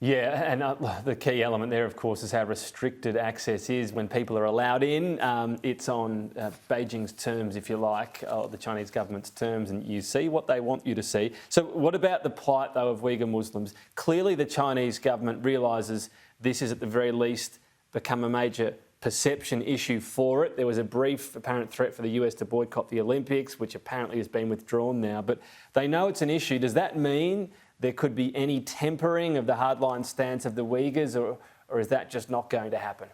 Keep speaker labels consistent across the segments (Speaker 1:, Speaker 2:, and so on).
Speaker 1: Yeah, and the key element there, of course, is how restricted access is. When people are allowed in, it's on Beijing's terms, if you like, or the Chinese government's terms, and you see what they want you to see. So what about the plight, though, of Uyghur Muslims? Clearly the Chinese government realises this is at the very least become a major perception issue for it. There was a brief apparent threat for the US to boycott the Olympics, which apparently has been withdrawn now, but they know it's an issue. Does that mean there could be any tempering of the hardline stance of the Uyghurs, or is that just not going to happen?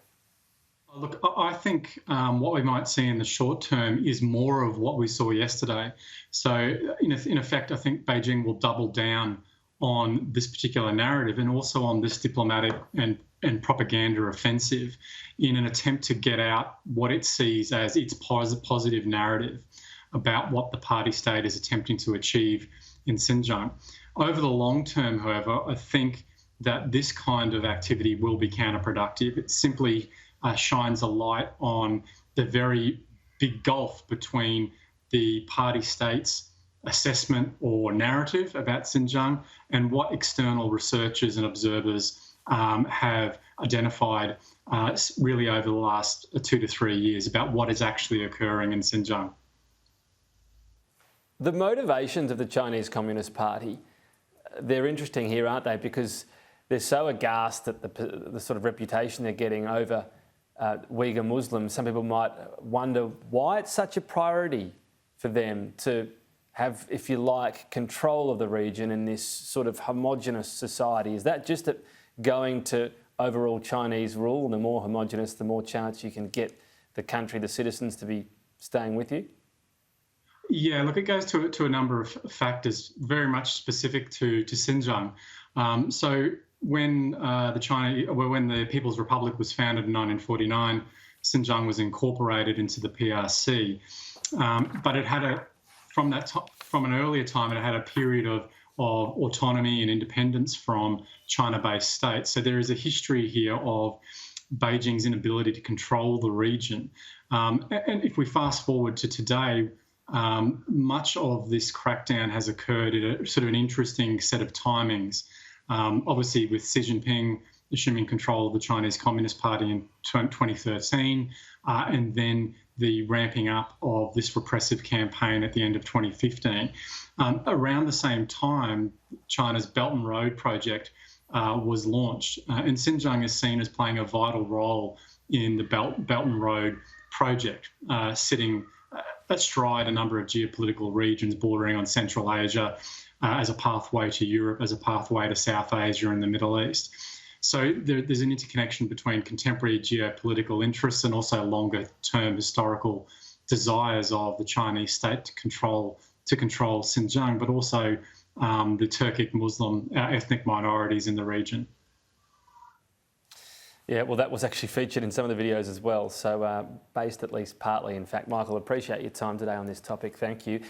Speaker 2: Look, I think what we might see in the short term is more of what we saw yesterday. So, in effect, I think Beijing will double down on this particular narrative and also on this diplomatic and propaganda offensive in an attempt to get out what it sees as its positive narrative about what the party state is attempting to achieve in Xinjiang. Over the long term, however, I think that this kind of activity will be counterproductive. It simply shines a light on the very big gulf between the party state's assessment or narrative about Xinjiang and what external researchers and observers have identified really over the last 2 to 3 years about what is actually occurring in Xinjiang.
Speaker 1: The motivations of the Chinese Communist Party, they're interesting here, aren't they? Because they're so aghast at the sort of reputation they're getting over Uyghur Muslims. Some people might wonder why it's such a priority for them to have, if you like, control of the region in this sort of homogenous society. Is that just going to overall Chinese rule? The more homogenous, the more chance you can get the country, the citizens, to be staying with you?
Speaker 2: Yeah, look, it goes to a number of factors, very much specific to Xinjiang. So when the People's Republic was founded in 1949, Xinjiang was incorporated into the PRC, but it had from an earlier time, it had a period of autonomy and independence from China-based states. So there is a history here of Beijing's inability to control the region. And if we fast forward to today, much of this crackdown has occurred at a sort of an interesting set of timings. Obviously, with Xi Jinping assuming control of the Chinese Communist Party in 2013, and then the ramping up of this repressive campaign at the end of 2015. Around the same time, China's Belt and Road project was launched, and Xinjiang is seen as playing a vital role in the Belt and Road project, sitting astride a number of geopolitical regions bordering on Central Asia, as a pathway to Europe, as a pathway to South Asia and the Middle East. So there's an interconnection between contemporary geopolitical interests and also longer-term historical desires of the Chinese state to control Xinjiang, but also the Turkic Muslim ethnic minorities in the region.
Speaker 1: Yeah, well, that was actually featured in some of the videos as well, so based at least partly, in fact. Michael, appreciate your time today on this topic. Thank you.